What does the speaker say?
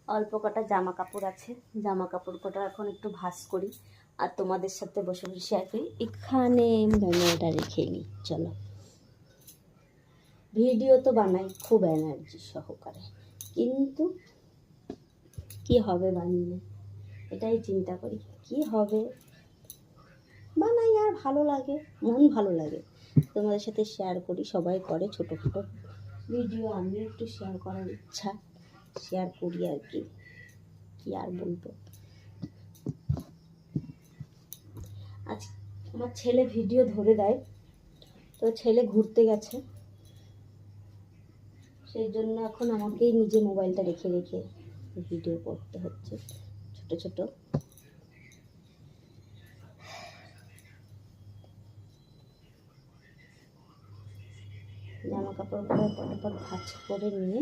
অল্প কটা জামা কাপড় আছে, জামা কাপড় কটা এখন একটু ভাঁজ করি আর তোমাদের সাথে বসে বসে শেয়ার করি। এখানে মোমোটা রেখে নিই, চলো। ভিডিও তো বানাই খুব এনার্জি সহকারে, কিন্তু কি হবে বানিয়ে, এটাই চিন্তা করি কি হবে। বানাই আর ভালো লাগে, মন ভালো লাগে, তোমাদের সাথে শেয়ার করি। সবাই করে ছোটো ছোটো ভিডিও, আমি একটু শেয়ার করার ইচ্ছা, শেয়ার করি আর কি, কি আর বলবো। আজ আমার ছেলে ভিডিও ধরে দেয়, তো ছেলে ঘুরতে গেছে, সেই জন্য এখন আমাকেই নিজে মোবাইলটা রেখে রেখে ভিডিও করতে হচ্ছে ছোট ছোট। জামা কাপড়গুলো পটাপট ভাঁজ করে নিয়ে